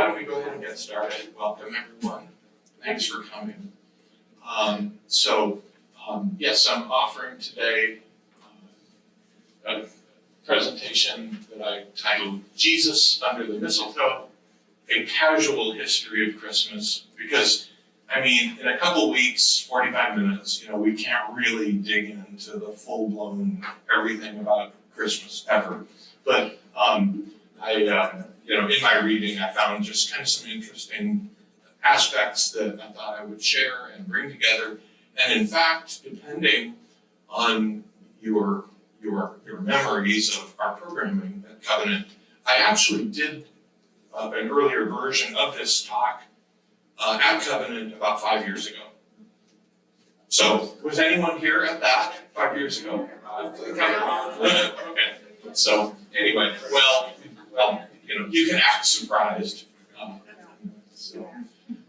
don't we go ahead and get started? Welcome, everyone. Thanks for coming. Yes, I'm offering today a presentation that I titled Jesus Under the Mistletoe, A Casual History of Christmas, because, I mean, in a couple weeks, 45 minutes, we can't really dig into the full-blown everything about Christmas ever. But in my reading, I found just kind of some interesting aspects that I thought I would share and bring together. And in fact, depending on your memories of our programming at Covenant, I actually did an earlier version of this talk at Covenant about 5 years ago. So, was anyone here at that 5 years ago? Okay. So, anyway, well, you can act surprised.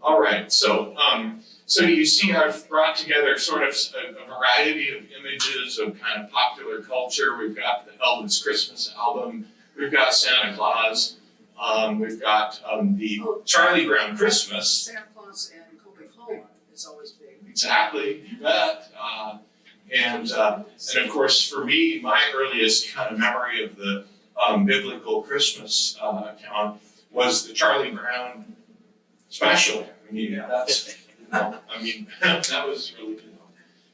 All right. So you see, I've brought together sort of a variety of images of kind of popular culture. We've got the Elvis Christmas album. We've got Santa Claus. We've got the Charlie Brown Christmas. Santa Claus and Coca-Cola is always big. Exactly, you bet. And of course, for me, my earliest kind of memory of the biblical Christmas account was the Charlie Brown special. I mean, that was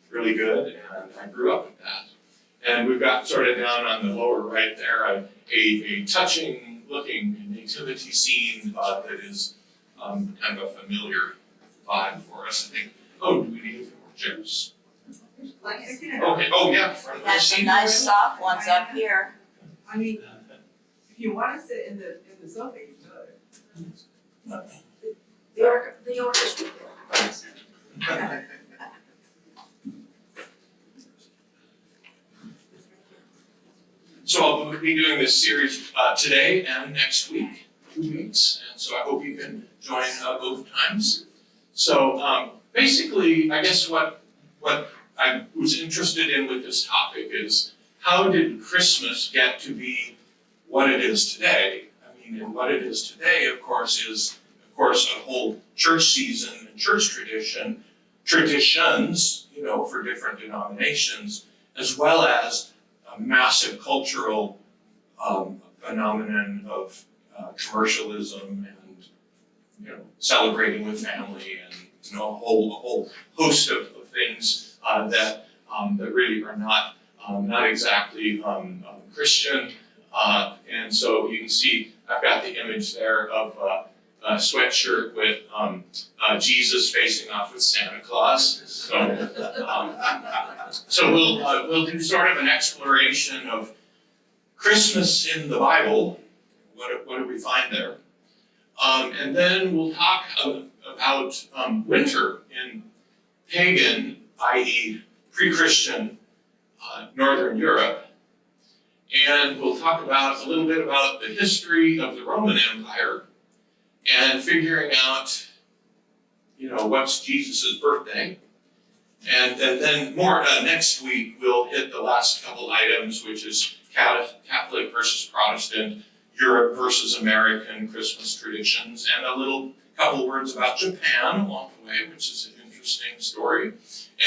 really good, and I grew up with that. And we've got sort of down on the lower right there a touching looking nativity scene that is kind of a familiar vibe for us, I think. Oh, do we need a few more chairs? Okay, oh yeah. Got some nice soft ones up here. I mean, if you want to sit in the sofa, you could. The orchestra. So I'll be doing this series today and next week, 2 weeks, and so I hope you can join both times. So basically, I guess what I was interested in with this topic is how did Christmas get to be what it is today? I mean, and what it is today, of course, is a whole church season and church traditions, for different denominations, as well as a massive cultural phenomenon of commercialism and, celebrating with family and, a whole host of things that really are not exactly Christian. And so you can see I've got the image there of a sweatshirt with Jesus facing off with Santa Claus. So we'll do sort of an exploration of Christmas in the Bible. What do we find there? And then we'll talk about winter in pagan, i.e. pre-Christian Northern Europe. And we'll talk a little bit about the history of the Roman Empire and figuring out, what's Jesus' birthday. And then more next week, we'll hit the last couple items, which is Catholic versus Protestant, Europe versus American Christmas traditions, and a couple words about Japan along the way, which is an interesting story.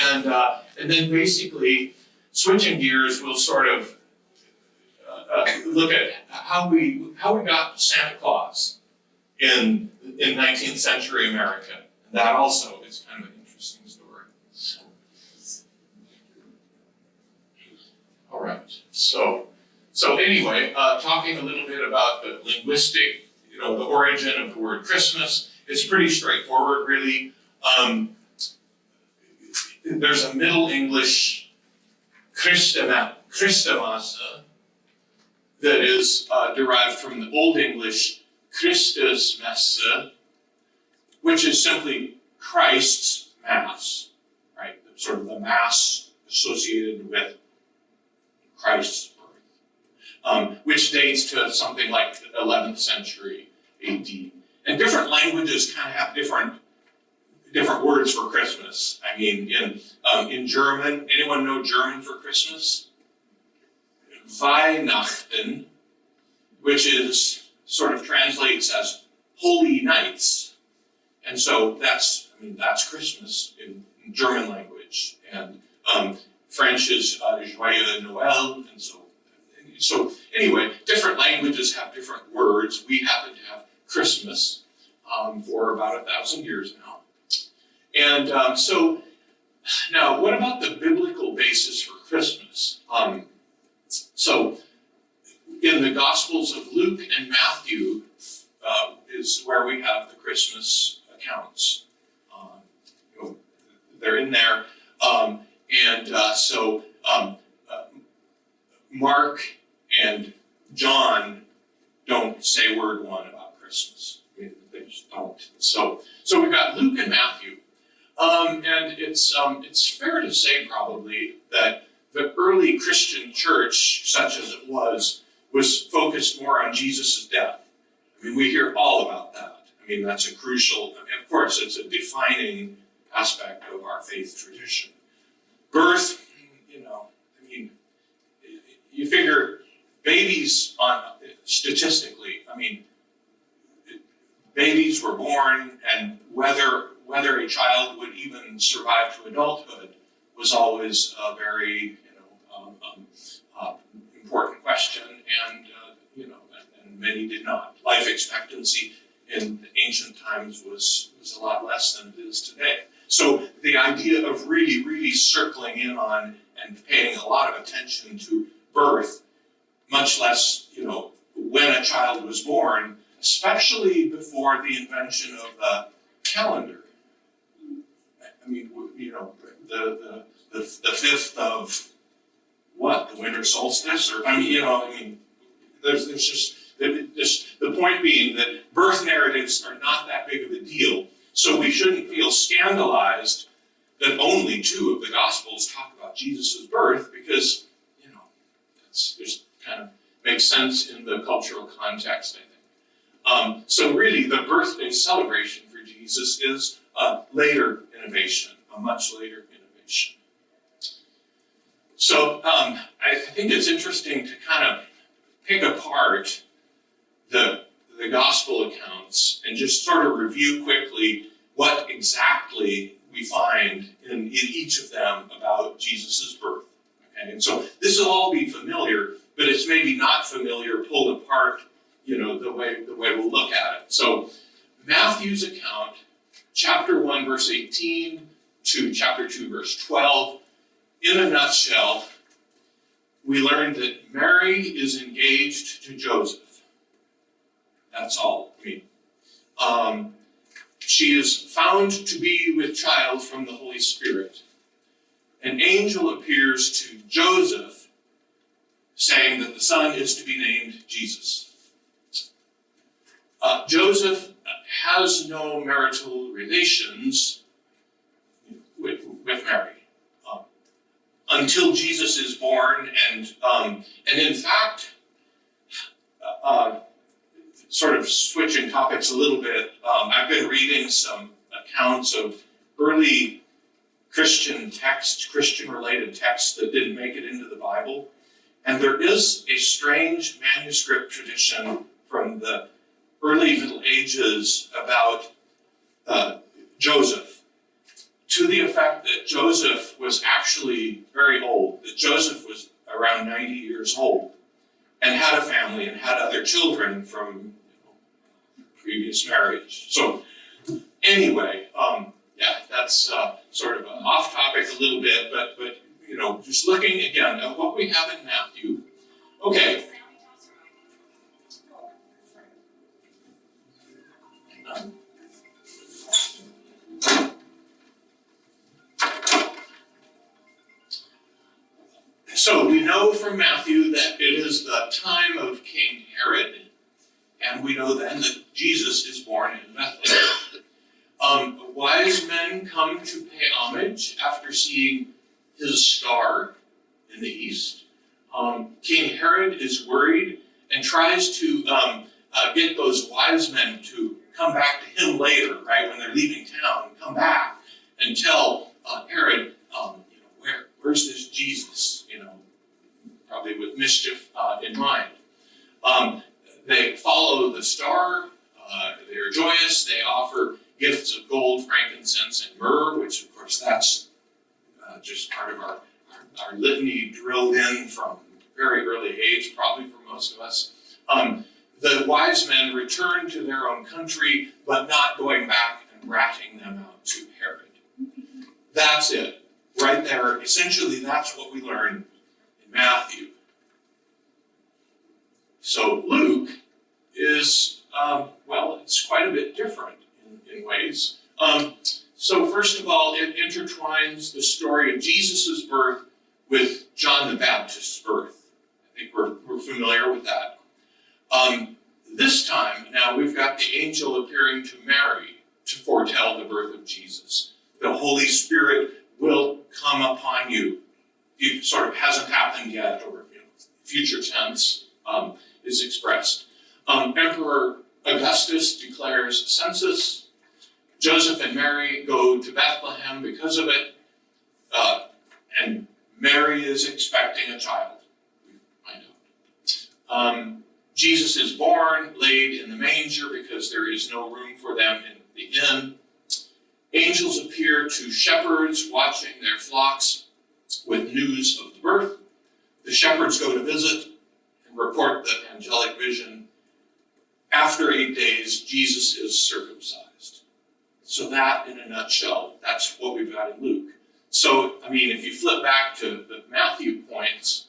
And then basically, switching gears, we'll sort of look at how we got Santa Claus in 19th century America. And that also is kind of an interesting story. All right. So anyway, talking a little bit about the linguistic, the origin of the word Christmas. It's pretty straightforward, really. There's a Middle English Christmas that is derived from the Old English Christus Messe, which is simply Christ's Mass, right? Sort of the Mass associated with Christ's birth, which dates to something like the 11th century AD. And different languages kind of have different words for Christmas. I mean, in German, anyone know German for Christmas? Weihnachten, which sort of translates as holy nights. And so that's Christmas in German language. And French is Joyeux Noël. And so anyway, different languages have different words. We happen to have Christmas for about 1,000 years now. And so now, what about the biblical basis for Christmas? So in the Gospels of Luke and Matthew is where we have the Christmas accounts. They're in there. So Mark and John don't say word one about Christmas. They just don't. So we've got Luke and Matthew. And it's fair to say probably that the early Christian church, such as it was focused more on Jesus' death. I mean, we hear all about that. I mean, that's a crucial, of course, it's a defining aspect of our faith tradition. Birth, you figure babies statistically, babies were born, and whether a child would even survive to adulthood was always a very, important question, and many did not. Life expectancy in ancient times was a lot less than it is today. So the idea of really, really circling in on and paying a lot of attention to birth, much less, when a child was born, especially before the invention of the calendar. The 5th of what? The winter solstice? Or there's just the point being that birth narratives are not that big of a deal. So we shouldn't feel scandalized that only 2 of the Gospels talk about Jesus' birth, because that's just kind of makes sense in the cultural context, I think. So really, the birthday celebration for Jesus is a later innovation, a much later innovation. So I think it's interesting to kind of pick apart the gospel accounts and just sort of review quickly what exactly we find in each of them about Jesus' birth. Okay? And so this will all be familiar, but it's maybe not familiar pulled apart, the way we'll look at it. So Matthew's account, chapter 1, verse 18 to chapter 2, verse 12, in a nutshell, we learn that Mary is engaged to Joseph. That's all. She is found to be with child from the Holy Spirit. An angel appears to Joseph, saying that the son is to be named Jesus. Joseph has no marital relations with Mary until Jesus is born, and in fact, sort of switching topics a little bit, I've been reading some accounts of early Christian-related texts that didn't make it into the Bible, and there is a strange manuscript tradition from the early Middle Ages about Joseph, to the effect that Joseph was actually very old, that Joseph was around 90 years old, and had a family and had other children from previous marriage. So anyway, that's sort of off topic a little bit, but just looking again at what we have in Matthew. Okay. So we know from Matthew that it is the time of King Herod, and we know then that Jesus is born in Bethlehem. Wise men come to pay homage after seeing his star in the east. King Herod is worried and tries to get those wise men to come back to him later, right, when they're leaving town, come back and tell Herod, where's this Jesus, probably with mischief in mind. They follow the star, they're gold, frankincense, and myrrh, which of course that's just part of our litany drilled in from very early age, probably for most of us. The wise men returned to their own country, but not going back and ratting them out to Herod. That's it, right there. Essentially, that's what we learn in Matthew. So Luke is, it's quite a bit different in ways. So first of all, it intertwines the story of Jesus' birth with John the Baptist's birth. I think we're familiar with that. This time, now we've got the angel appearing to Mary to foretell the birth of Jesus. The Holy Spirit will come upon you. It sort of hasn't happened yet, or future tense is expressed. Emperor Augustus declares a census. Joseph and Mary go to Bethlehem because of it, and Mary is expecting a child. We find out. Jesus is born, laid in the manger because there is no room for them in the inn. Angels appear to shepherds watching their flocks with news of the birth. The shepherds go to visit and report the angelic vision. After 8 days, Jesus is circumcised. So that, in a nutshell, that's what we've got in Luke. So, if you flip back to the Matthew points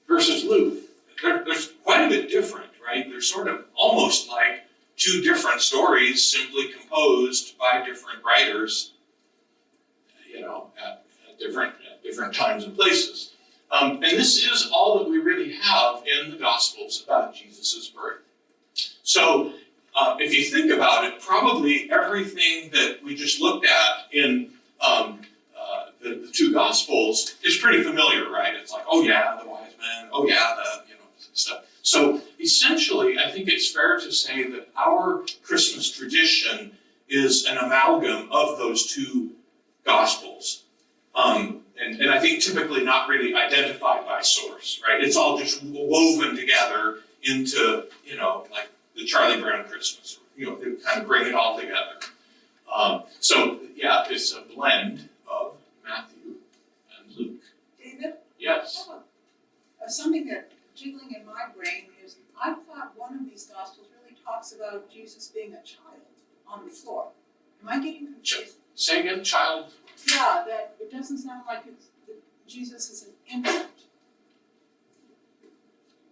versus Luke, there's quite a bit different, right? They're sort of almost like two different stories simply composed by different writers, at different times and places. And this is all that we really have in the Gospels about Jesus' birth. So, if you think about it, probably everything that we just looked at in the two Gospels is pretty familiar, right? It's like, oh yeah, the wise men, oh yeah, stuff. So essentially, I think it's fair to say that our Christmas tradition is an amalgam of those two Gospels. And I think typically not really identified by source, right? It's all just woven together into, like the Charlie Brown Christmas, they kind of bring it all together. So yeah, it's a blend of Matthew and Luke. David? Yes. Something that jiggling in my brain is, I thought one of these Gospels really talks about Jesus being a child on the floor. Am I getting confused? Say again, child. Yeah, that it doesn't sound like Jesus is an infant.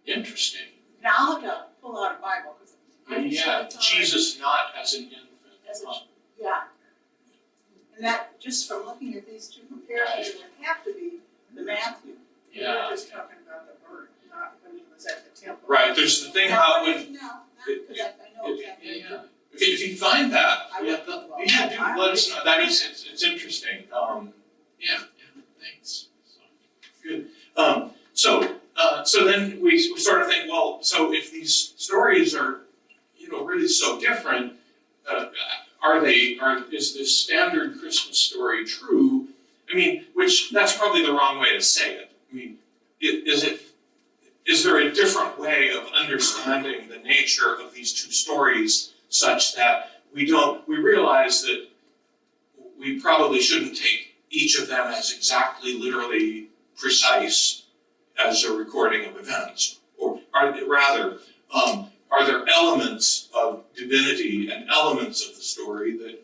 Interesting. Now I'll have to pull out a Bible because Yeah, Jesus not as an infant. Yeah. And that, just from looking at these two comparisons, it would have to be the Matthew. Yeah. We're just talking about the birth, not when he was at the temple. Right, there's the thing about when, No, because I know exactly. yeah. If you find that, I do let us know. That is, it's interesting. Thanks. Good. So then we sort of think, well, so if these stories are, really so different, is this standard Christmas story true? Which that's probably the wrong way to say it. Is there a different way of understanding the nature of these two stories such that we realize that we probably shouldn't take each of them as exactly literally precise as a recording of events? Or are there elements of divinity and elements of the story that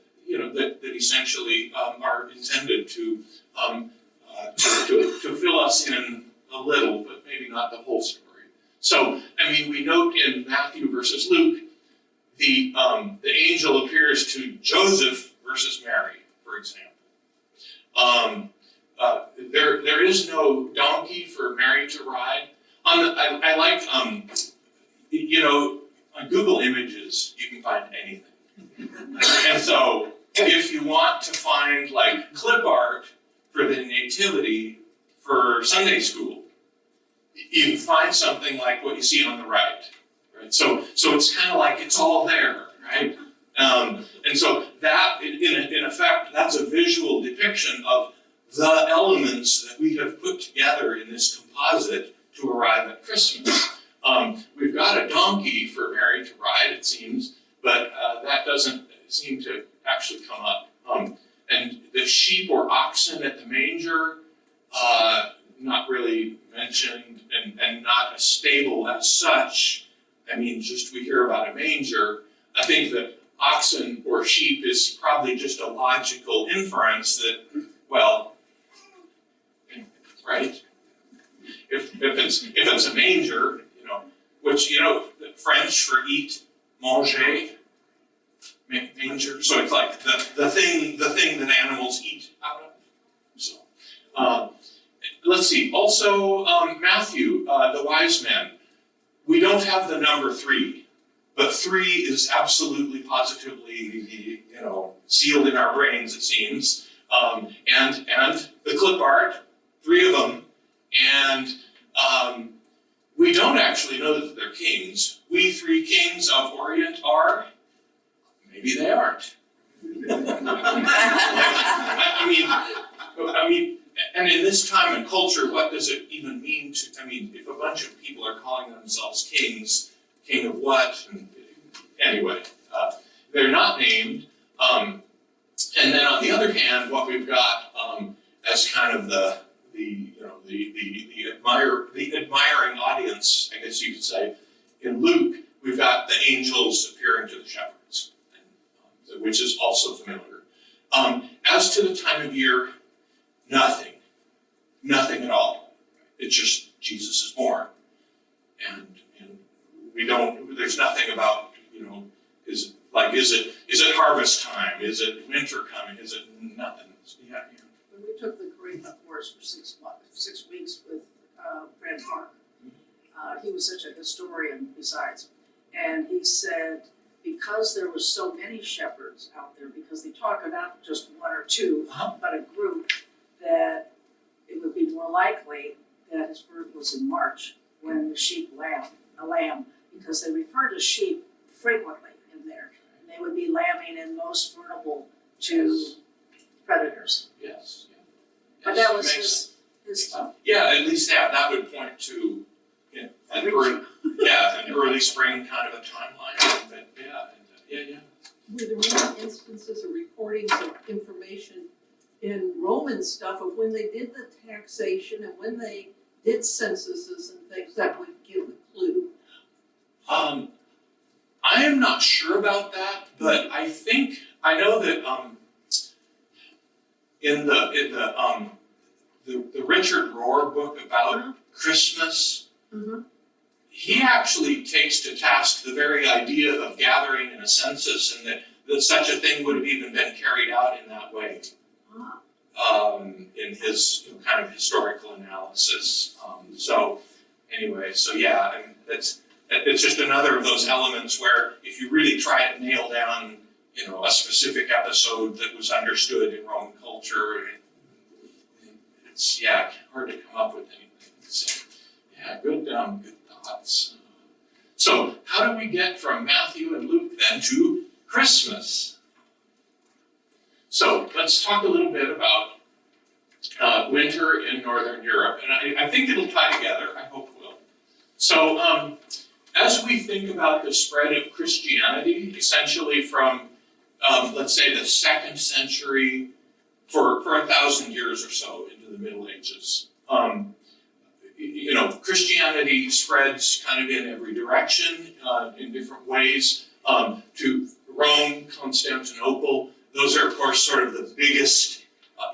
that essentially are intended to fill us in a little, but maybe not the whole story? So, we note in Matthew versus Luke, the angel appears to Joseph versus Mary, for example. There is no donkey for Mary to ride. I like, on Google Images, you can find anything. And so, if you want to find like clip art for the nativity for Sunday school, you can find something like what you see on the right. So it's kind of like it's all there, right? And so that, in effect, that's a visual depiction of the elements that we have put together in this composite to arrive at Christmas. We've got a donkey for Mary to ride, it seems, but that doesn't seem to actually come up. And the sheep or oxen at the manger, not really mentioned, and not a stable as such. I mean, just we hear about a manger. I think that oxen or sheep is probably just a logical inference that, well, right? If it's a manger, which the French for eat, manger, manger. So it's like the thing that animals eat out of. So let's see. Also Matthew, the wise men. We don't have the number 3, but 3 is absolutely positively sealed in our brains, it seems. And the clip art, 3 of them, and we don't actually know that they're kings. We 3 kings of Orient are. Maybe they aren't. I mean, and in this time and culture, what does it even mean to? I mean, if a bunch of people are calling themselves kings, king of what? Anyway, they're not named. And then on the other hand, what we've got as kind of the admiring audience, I guess you could say, in Luke, we've got the angels appearing to the shepherds, which is also familiar. As to the time of year, nothing at all. It's just Jesus is born, and we don't. There's nothing about is it harvest time? Is it winter coming? Is it nothing? Yeah. When we took the Korean course for 6 weeks with Fred Park, he was such a historian besides, and he said because there was so many shepherds out there, because they talk about just 1 or 2, but a group, that it would be more likely that his birth was in March when the sheep a lamb, because they refer to sheep frequently in there. And they would be lambing and most vulnerable to predators. Yes. But that was his yeah, at least that would point to an early spring kind of a timeline. But yeah. Were there any instances or recordings of information in Roman stuff of when they did the taxation and when they did censuses and things that would give a clue? I am not sure about that, but I know that in the Richard Rohr book about Christmas, he actually takes to task the very idea of gathering in a census, and that such a thing would have even been carried out in that way. In his kind of historical analysis. So yeah, I mean, it's just another of those elements where if you really try to nail down, a specific episode that was understood in Roman culture, it's hard to come up with anything. So, good thoughts. So how do we get from Matthew and Luke then to Christmas? So let's talk a little bit about winter in Northern Europe, and I think it'll tie together, I hope it will. So as we think about the spread of Christianity, essentially from, let's say, the 2nd century for 1,000 years or so into the Middle Ages, Christianity spreads kind of in every direction, in different ways, to Rome, Constantinople. Those are, of course, sort of the biggest,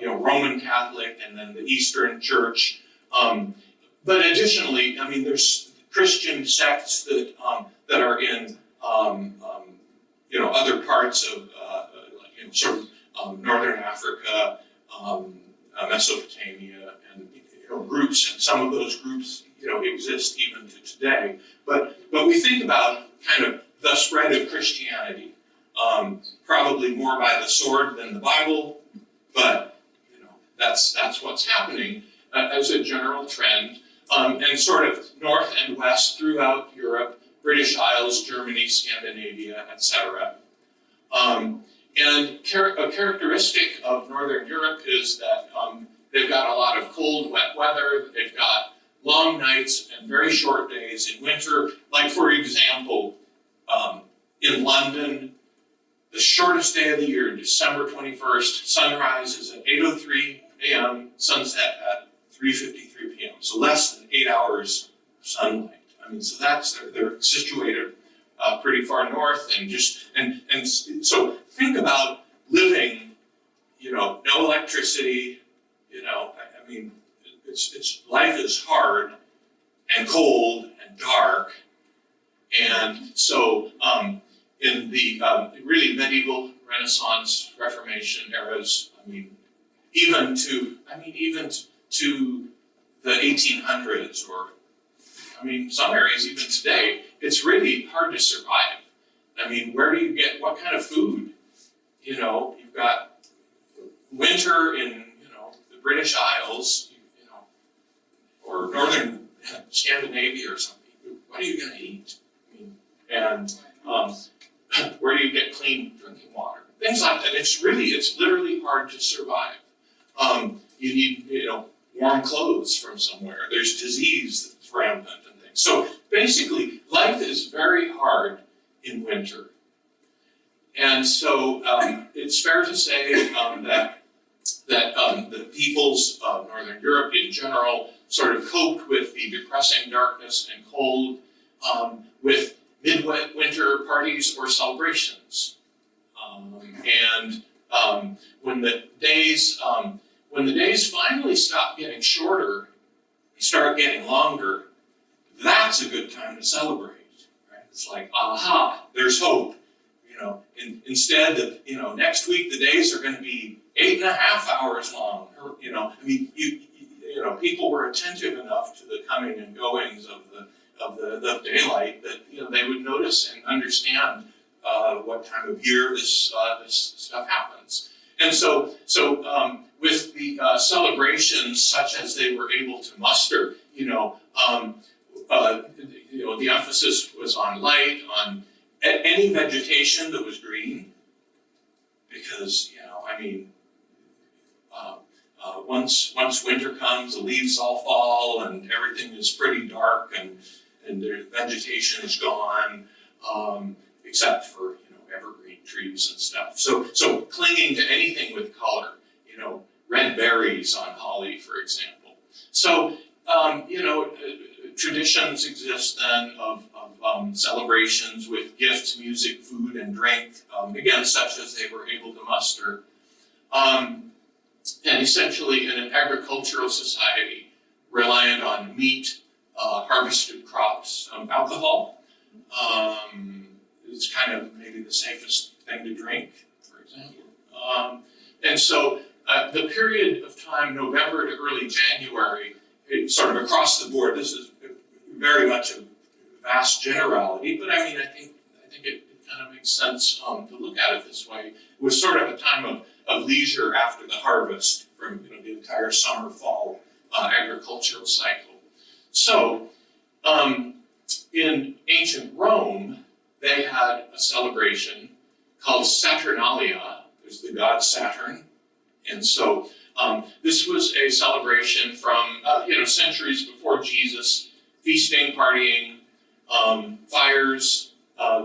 Roman Catholic, and then the Eastern Church. But additionally, I mean, there's Christian sects that are in, other parts of, Northern Africa, Mesopotamia, and groups. And some of those groups, exist even to today. But we think about kind of the spread of Christianity. Probably more by the sword than the Bible, but that's what's happening as a general trend, and sort of north and west throughout Europe, British Isles, Germany, Scandinavia, etc. And a characteristic of Northern Europe is that they've got a lot of cold, wet weather. They've got long nights and very short days in winter. Like, for example, in London, the shortest day of the year, December 21st, sunrise is at 8:03 a.m., sunset at 3:53 p.m. So less than 8 hours of sunlight. I mean, so they're situated pretty far north, and so think about living, no electricity, I mean, it's life is hard and cold and dark, and so in the really medieval, Renaissance, Reformation eras, even to the 1800s, or some areas even today, it's really hard to survive. Where do you get what kind of food? You've got winter in the British Isles, or northern Scandinavia or something. What are you going to eat? And where do you get clean drinking water? Things like that. It's literally hard to survive. You need, warm clothes from somewhere. There's disease that's rampant and things. So basically, life is very hard in winter. And so it's fair to say that the peoples of Northern Europe in general sort of coped with the depressing darkness and cold with midwinter parties or celebrations. When the days finally stop getting shorter, start getting longer, that's a good time to celebrate. Right? It's like, aha, there's hope. Instead of, next week the days are going to be 8.5 hours long. People were attentive enough to the coming and goings of the daylight that they would notice and understand what time of year this stuff happens. And so with the celebrations such as they were able to muster, the emphasis was on light, on any vegetation that was green, because once winter comes, the leaves all fall and everything is pretty dark and the vegetation is gone, except for evergreen trees and stuff. So clinging to anything with color, red berries on holly, for example. So traditions exist then of celebrations with gifts, music, food, and drink, again, such as they were able to muster. And essentially in an agricultural society reliant on meat, harvested crops, alcohol. It's kind of maybe the safest thing to drink, for example. And so the period of time, November to early January, sort of across the board, this is very much a vast generality, but I think it kind of makes sense to look at it this way. It was sort of a time of leisure after the harvest from the entire summer, fall agricultural cycle. So in ancient Rome, they had a celebration called Saturnalia. There's the god Saturn. And so this was a celebration from centuries before Jesus, feasting, partying, fires.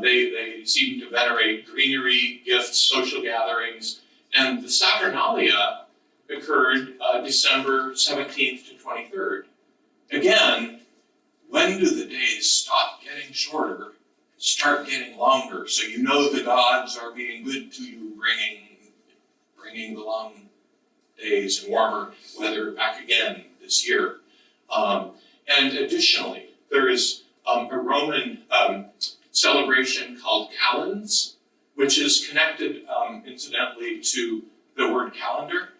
They seem to venerate greenery, gifts, social gatherings. And the Saturnalia occurred December 17th to 23rd. Again, when do the days stop getting shorter, start getting longer? So the gods are being good to you, bringing the long days and warmer weather back again this year. And additionally, there is a Roman celebration called Calends, which is connected, incidentally, to the word calendar.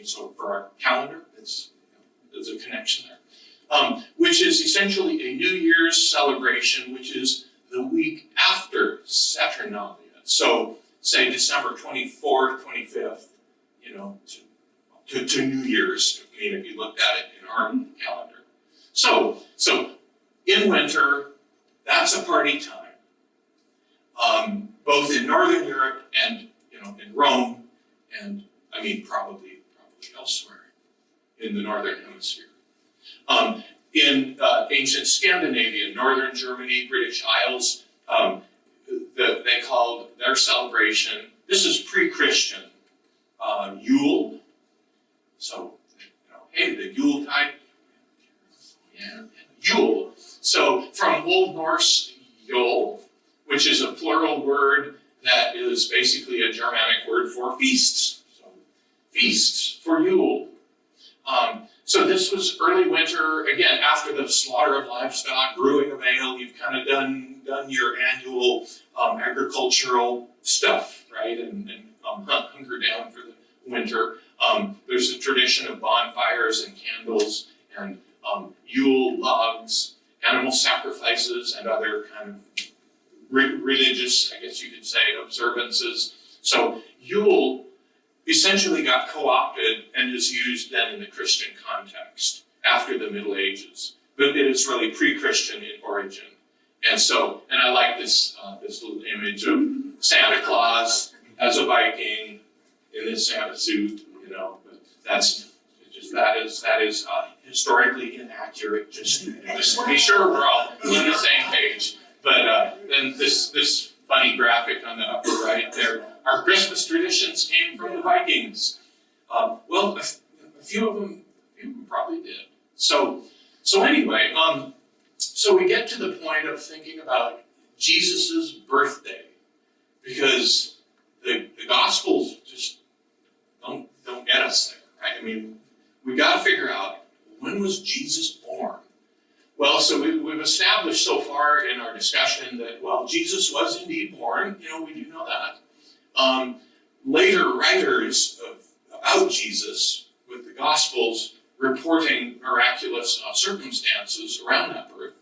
So for our calendar, there's a connection there. Which is essentially a New Year's celebration, which is the week after Saturnalia. So, say December 24th, 25th, to New Year's, if you looked at it in our calendar. So in winter, that's a party time, both in Northern Europe and in Rome, and probably elsewhere in the Northern Hemisphere. In ancient Scandinavia, Northern Germany, British Isles, they called their celebration This is pre-Christian. Yule. So, hey, the Yuletide. Yeah, Yule. So from Old Norse Yule, which is a plural word that is basically a Germanic word for feasts. So feasts for Yule. So this was early winter, again, after the slaughter of livestock, brewing of ale, you've kind of done your annual agricultural stuff, right? And hunker down for the winter. There's a tradition of bonfires and candles and Yule logs, animal sacrifices, and other kind of religious, I guess you could say, observances. So Yule essentially got co-opted and is used then in the Christian context after the Middle Ages. But it is really pre-Christian in origin. And I like this little image of Santa Claus as a Viking in his Santa suit, but that is historically inaccurate, just to be sure we're all on the same page. But then this funny graphic on the upper right there, our Christmas traditions came from the Vikings. Well, a few of them probably did. So anyway, so we get to the point of thinking about Jesus's birthday, because the Gospels just don't get us there, right? I mean, we got to figure out, when was Jesus born? Well, so we've established so far in our discussion that, well, Jesus was indeed born. We do know that. Later writers about Jesus, with the Gospels reporting miraculous circumstances around that birth.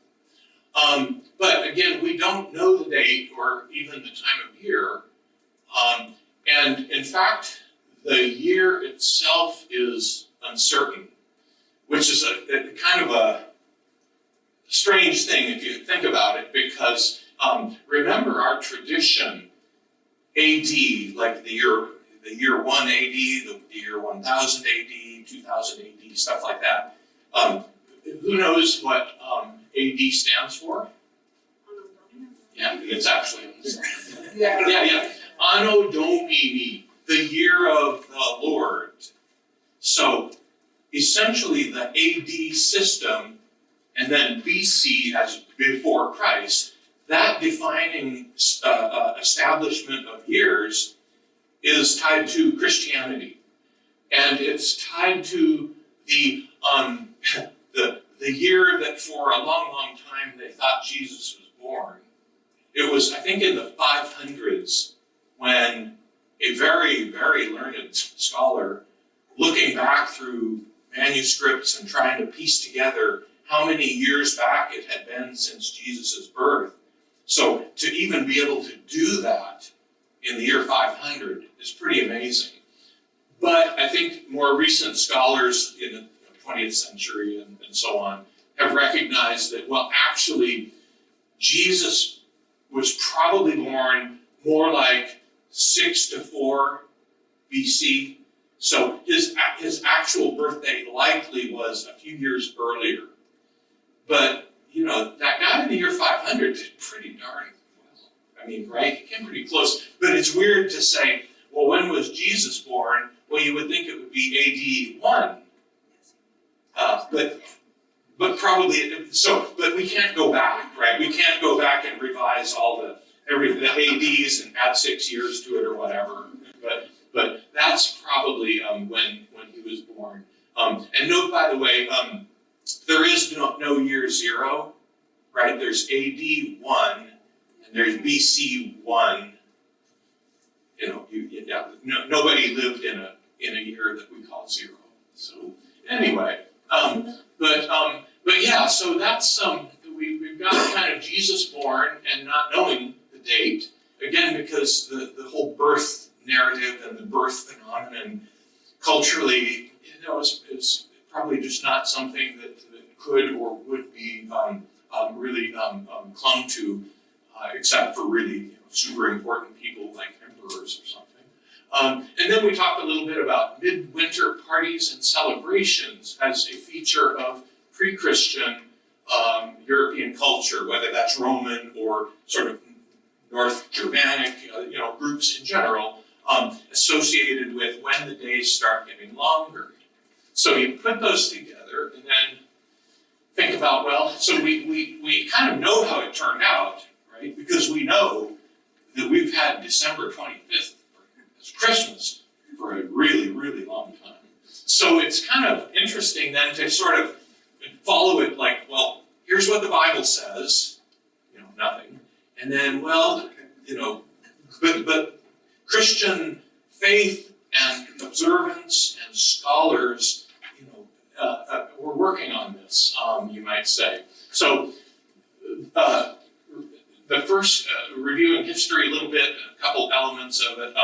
But again, we don't know the date or even the time of year. And in fact, the year itself is uncertain, which is a kind of a strange thing if you think about it, because remember our tradition, AD, like the year 1 AD, the year 1000 AD, 2000 AD, stuff like that. Who knows what AD stands for? Yeah, it's actually on the slide. Yeah. Anno Domini, the year of the Lord. So essentially the AD system, and then BC as before Christ, that defining establishment of years is tied to Christianity. And it's tied to the year that for a long, long time they thought Jesus was born. It was, I think, in the 500s when a very, very learned scholar, looking back through manuscripts and trying to piece together how many years back it had been since Jesus' birth. So to even be able to do that in the year 500 is pretty amazing. But I think more recent scholars in the 20th century and so on have recognized that, well, actually, Jesus was probably born more like 6 to 4 BC. So his actual birthday likely was a few years earlier. But, that guy in the year 500 did pretty darn well. I mean, right? He came pretty close. But it's weird to say, well, when was Jesus born? Well, you would think it would be AD 1. But probably, but we can't go back, right? We can't go back and revise all the ADs and add 6 years to it or whatever. But that's probably when he was born. And note, by the way, there is no year 0, right? There's AD 1 and there's BC 1. Nobody lived in a year that we call 0. So anyway, but yeah, so that's we've got kind of Jesus born and not knowing the date, again, because the whole birth narrative and the birth phenomenon culturally, is probably just not something that could or would be really clung to, except for really super important people like emperors or something. And then we talked a little bit about midwinter parties and celebrations as a feature of pre-Christian European culture, whether that's Roman or sort of North Germanic, groups in general. associated with when the days start getting longer. So you put those together and then think about, well, so we kind of know how it turned out, right? Because we know that we've had December 25th as Christmas for a really, really long time. So it's kind of interesting then to sort of follow it like, well, here's what the Bible says, nothing. And then, well, but Christian faith and observance and scholars, we're working on this, you might say. So the first, reviewing history a little bit, a couple elements of it.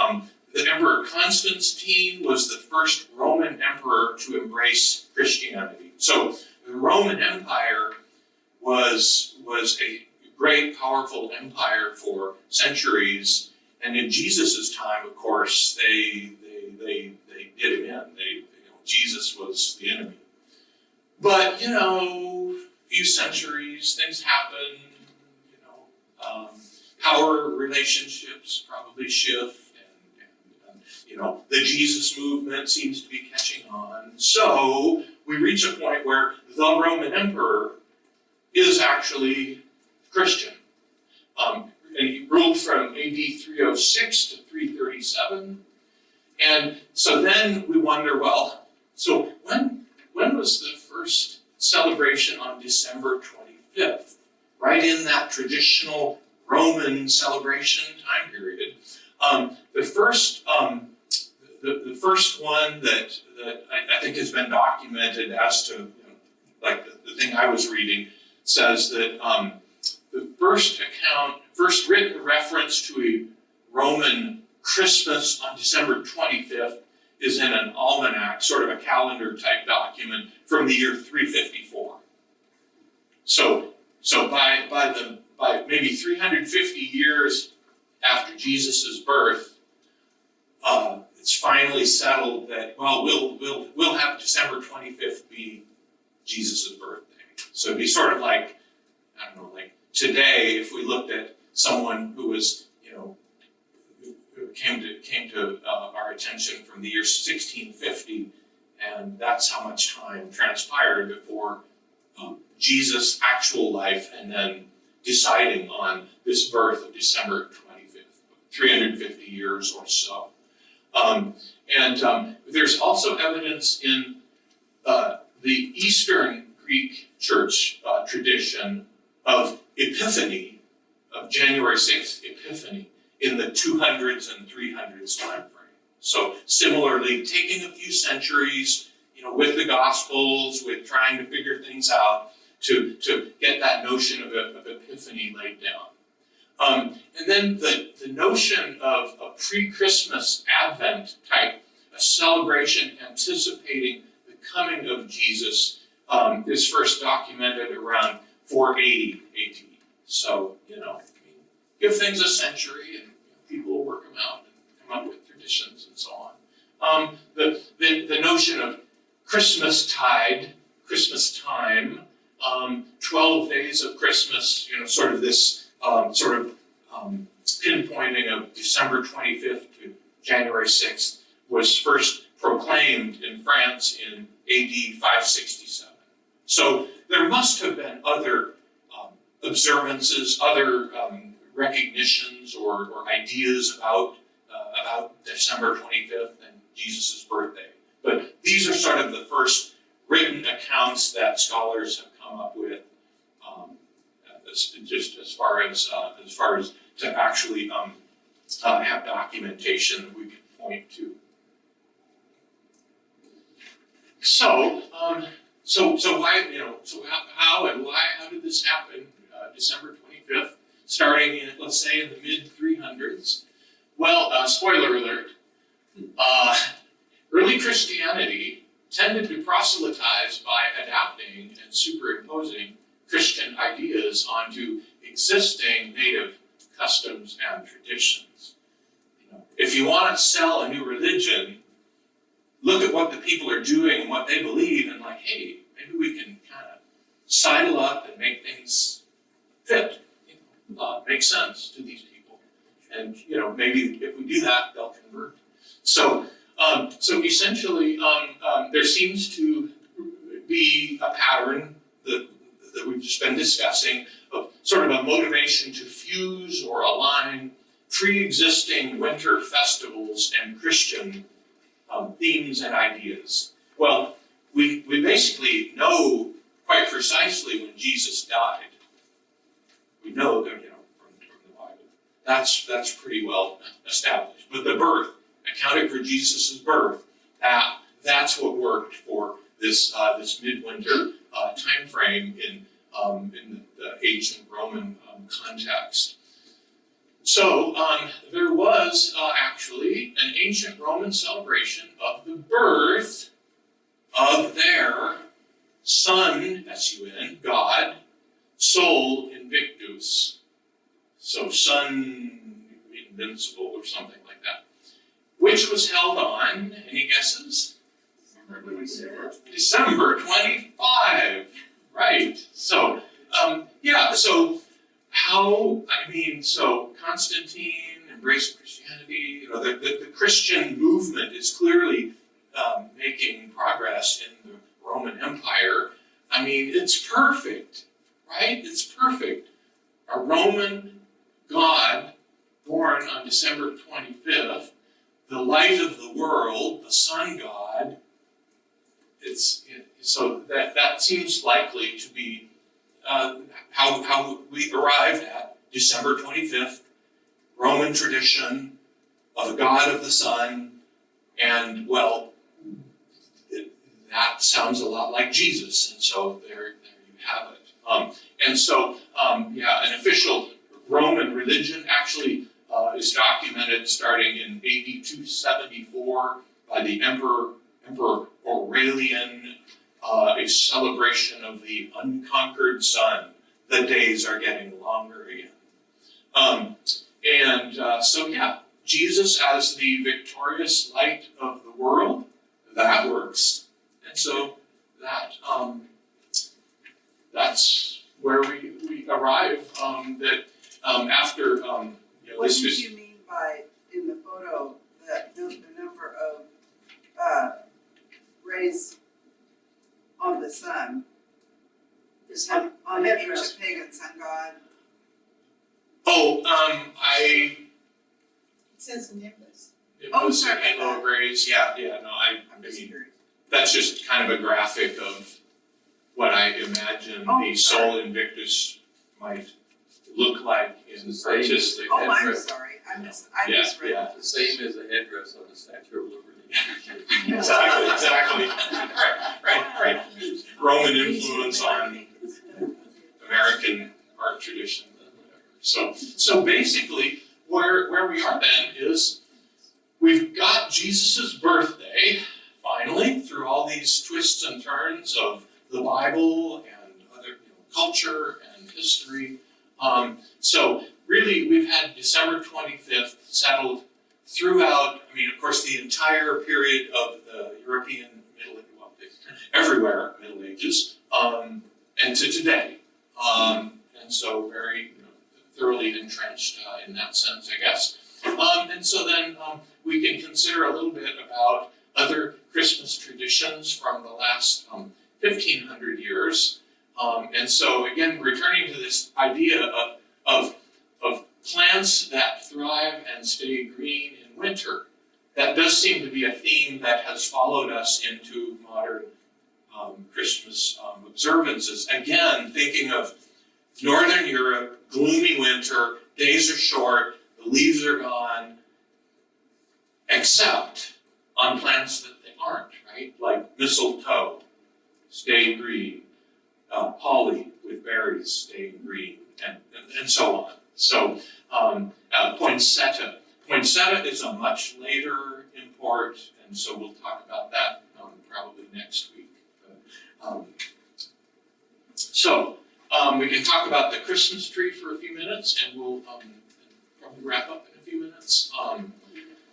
The Emperor Constantine was the first Roman emperor to embrace Christianity. So the Roman Empire was a great, powerful empire for centuries, and in Jesus' time, of course, they did him in. Jesus was the enemy. But few centuries, things happen. Power relationships probably shift, and the Jesus movement seems to be catching on. So we reach a point where the Roman emperor is actually Christian. And he ruled from AD 306 to 337. And so then we wonder, well, so when was the first celebration on December 25th? Right in that traditional Roman celebration time period. The first one that I think has been documented as to, like the thing I was reading, says that the first written reference to a Roman Christmas on December 25th is in an almanac, sort of a calendar type document from the year 354. So by maybe 350 years after Jesus' birth, it's finally settled that, well, we'll have December 25th be Jesus' birthday. So it'd be sort of like, I don't know, like today, if we looked at someone who was, who came to our attention from the year 1650, and that's how much time transpired before Jesus' actual life, and then deciding on this birth of December 25th, 350 years or so. There's also evidence in the Eastern Greek church tradition of Epiphany, of January 6th Epiphany, in the 200s and 300s time frame. So similarly, taking a few centuries, with the Gospels, with trying to figure things out, to get that notion of Epiphany laid down. And then the notion of a pre-Christmas Advent type, a celebration anticipating the coming of Jesus, is first documented around 480 AD. So, give things a century and people will work them out and come up with traditions and so on. The notion of Christmas time, 12 days of Christmas, sort of this pinpointing of December 25th to January 6th was first proclaimed in France in AD 567. So there must have been other observances, other recognitions or ideas about December 25th and Jesus' birthday. But these are sort of the first written accounts that scholars have come up with, just as far as to actually have documentation that we can point to. So why, how did this happen? December 25th, starting in, let's say, in the mid 300s. Well, spoiler alert. Early Christianity tended to proselytize by adapting and superimposing Christian ideas onto existing native customs and traditions. If you want to sell a new religion, look at what the people are doing and what they believe, and like, hey, maybe we can kind of sidle up and make things fit, make sense to these people. And maybe if we do that, they'll convert. So, so essentially, there seems to be a pattern that we've just been discussing of sort of a motivation to fuse or align pre-existing winter festivals and Christian themes and ideas. Well, we basically know quite precisely when Jesus died. We know that, from the Bible. That's pretty well established. But the birth, accounting for Jesus' birth, that's what worked for this midwinter time frame in the ancient Roman context. So there was actually an ancient Roman celebration of the birth of their Sun, S-U-N, God, Sol Invictus. So Sun Invincible or something like that. Which was held on, any guesses? December 25, right. So, so Constantine embraced Christianity, the Christian movement is clearly making progress in the Roman Empire. I mean, it's perfect, right? It's perfect. A Roman God born on December 25th, the light of the world, the sun god. So that seems likely to be how we arrived at December 25th, Roman tradition of a god of the sun, and well, that sounds a lot like Jesus, and so there you have it. An official Roman religion actually is documented starting in AD 274 by the Emperor Aurelian, a celebration of the unconquered sun. The days are getting longer again. Jesus as the victorious light of the world, that works. And so that's where we arrive, after, What did you mean by, in the photo, the number of rays on the sun, Is on the ancient pagan sun god? It says nimbus. was sorry. a halo of rays, I mean, that's just kind of a graphic of what I imagine the Sol Invictus might look like in artistic. Oh, I'm sorry, I misread. Yeah. The same as the headdress on the Statue of Liberty. Exactly. Right. Roman influence on American art tradition and whatever. So basically, where we are then is we've got Jesus' birthday, finally, through all these twists and turns of the Bible and other culture and history. So really, we've had December 25th settled throughout, of course, the entire period of the European everywhere Middle Ages, and to today. And so very thoroughly entrenched in that sense, I guess. And so then we can consider a little bit about other Christmas traditions from the last 1,500 years. And so again, returning to this idea of plants that thrive and stay green in winter. That does seem to be a theme that has followed us into modern Christmas observances. Again, thinking of Northern Europe, gloomy winter, days are short, the leaves are gone, except on plants that they aren't, right? Like mistletoe, stay green, holly with berries staying green, and so on. So poinsettia. Poinsettia is a much later import, and so we'll talk about that probably next week. We can talk about the Christmas tree for a few minutes, and we'll probably wrap up in a few minutes.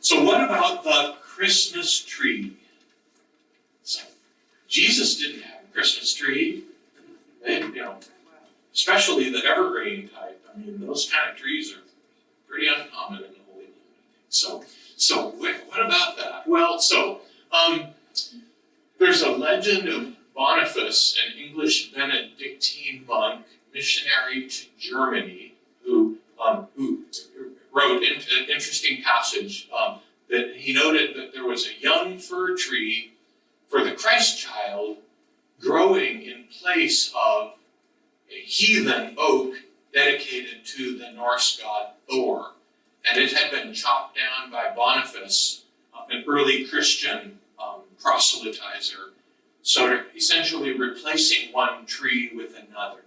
So what about the Christmas tree? So Jesus didn't have a Christmas tree. They, especially the evergreen type. Those kind of trees are pretty uncommon in the Holy Land. So what about There's a legend of Boniface, an English Benedictine monk, missionary to Germany, who wrote an interesting passage that he noted that there was a young fir tree for the Christ child growing in place of a heathen oak dedicated to the Norse god Thor. And it had been chopped down by Boniface, an early Christian proselytizer, sort of essentially replacing one tree with another.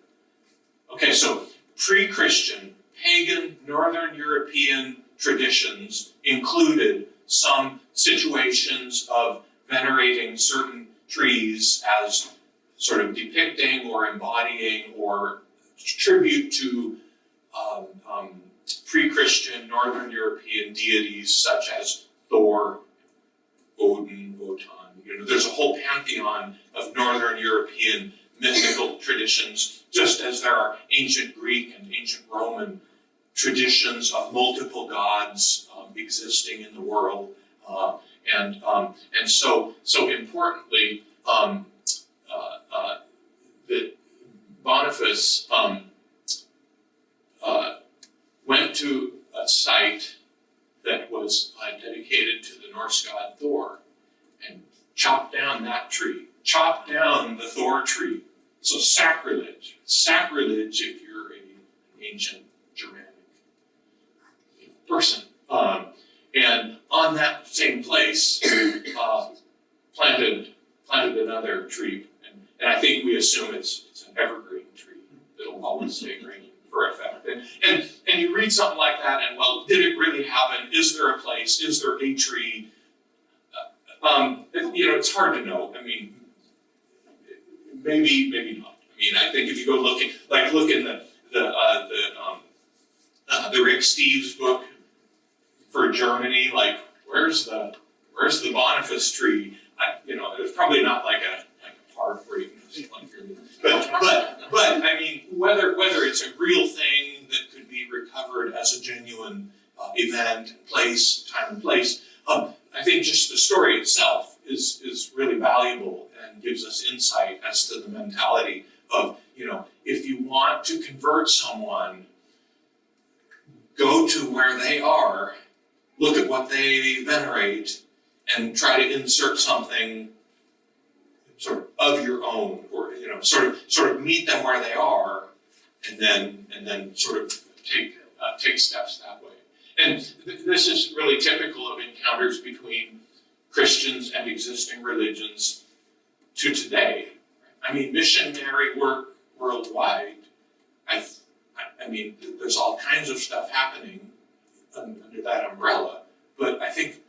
Okay, so pre-Christian, pagan, Northern European traditions included some situations of venerating certain trees as sort of depicting or embodying or tribute to pre-Christian Northern European deities such as Thor, Odin, Wotan. There's a whole pantheon of Northern European mythical traditions, just as there are ancient Greek and ancient Roman traditions of multiple gods existing in the world. And so importantly, that Boniface went to a site that was dedicated to the Norse god Thor and chopped down that tree, chopped down the Thor tree. So sacrilege if you're an ancient Germanic person. And on that same place, planted another tree. And I think we assume it's an evergreen tree that'll always stay green for effect. And you read something like that and, well, did it really happen? Is there a place? Is there a tree? It's hard to know. I mean, maybe not. I mean, I think if you go look in the Rick Steves book for Germany, like where's the Boniface tree? It's probably not like a park where you can just but I mean, whether it's a real thing that could be recovered as a genuine event, time and place. I think just the story itself is really valuable and gives us insight as to the mentality of, if you want to convert someone, go to where they are, look at what they venerate, and try to insert something sort of your own, or sort of meet them where they are, and then sort of take steps that way. And this is really typical of encounters between Christians and existing religions to today. I mean, missionary work worldwide, I mean, there's all kinds of stuff happening under that umbrella, but I think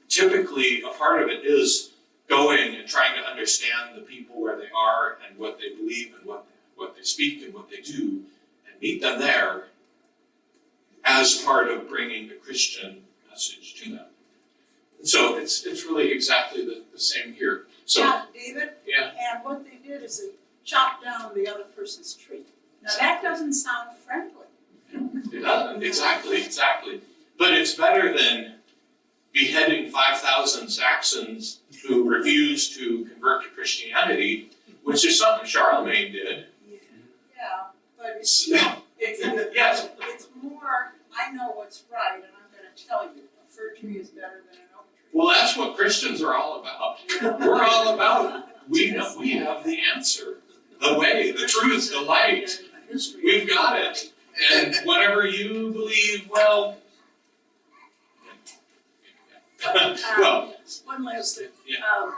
typically a part of it is going and trying to understand the people where they are and what they believe and what they speak and what they do, and meet them there as part of bringing the Christian message to them. And so it's really exactly the same here. So Yeah, David, yeah, and what they did is they chopped down the other person's tree. Now that doesn't sound friendly. it doesn't exactly. But it's better than beheading 5,000 Saxons who refused to convert to Christianity, which is something Charlemagne did. Yeah, but it's, Yes. it's more, I know what's right, and I'm gonna tell you, a fir tree is better than an oak tree. Well, that's what Christians are all about. We're all about, we have the answer, the way, the truth, the light. History. We've got it. And whatever you believe, well, well, One last thing. Yeah.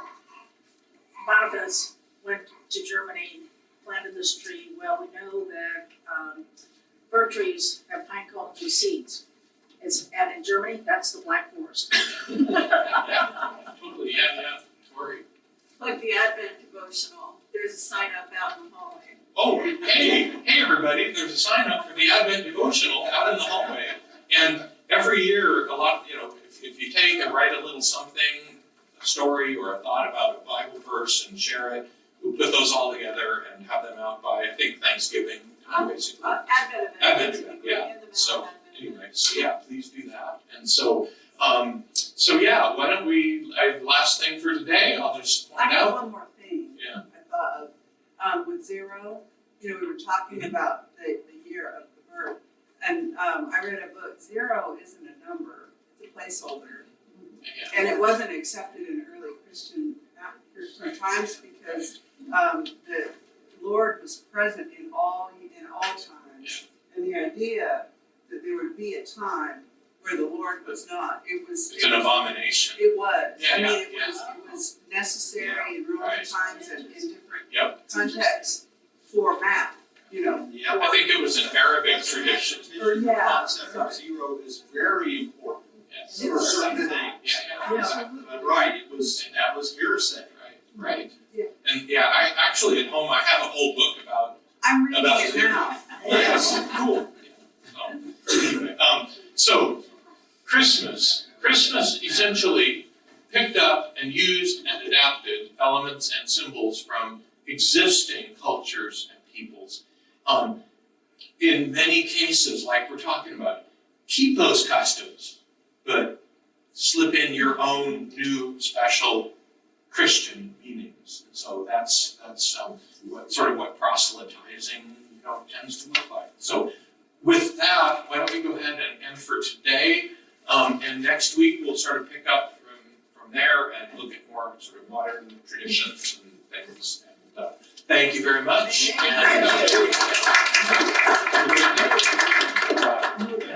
Boniface went to Germany, planted this tree. Well, we know that fir trees have pine cones with seeds. And in Germany, that's the Black Forest. totally, yeah, Tori. Like the Advent devotional, there's a sign up out in the hallway. Oh, hey everybody, there's a sign up for the Advent devotional out in the hallway. And every year, a lot, if you take and write a little something, a story or a thought about a Bible verse and share it, we'll put those all together and have them out by, I think, Thanksgiving time, basically. Advent event. Advent event, yeah. In the mail, So, Advent. anyway, so yeah, please do that. And so, So yeah, why don't we, last thing for today, I'll just I point have out. one more thing. Yeah. I thought of, with zero, we were talking about the year of the birth. And, I read a book, zero isn't a number, it's a placeholder. Yeah. And it wasn't accepted in early Christian times because, the Lord was present in all times. And the idea that there would be a time where the Lord was not, It's an abomination. it was. Yeah, I mean, yeah, it was necessary in Roman Right. times and in different Yep. contexts for math, I think it was an Arabic tradition. Yeah. The concept of zero is very important Yes. for certain things. Yeah. But right, that was hearsay. Right. Yeah. And yeah, I actually at home, I have a whole book about I'm reading About it zero. now. Yes, cool. So, Christmas essentially picked up and used and adapted elements and symbols from existing cultures and peoples. In many cases, like we're talking about, keep those customs, but slip in your own new special Christian meanings. And so that's what proselytizing tends to look like. So with that, why don't we go ahead and end for today? And next week we'll sort of pick up from there and look at more sort of modern traditions and things. And thank you very much. Thank you. And, have a great day.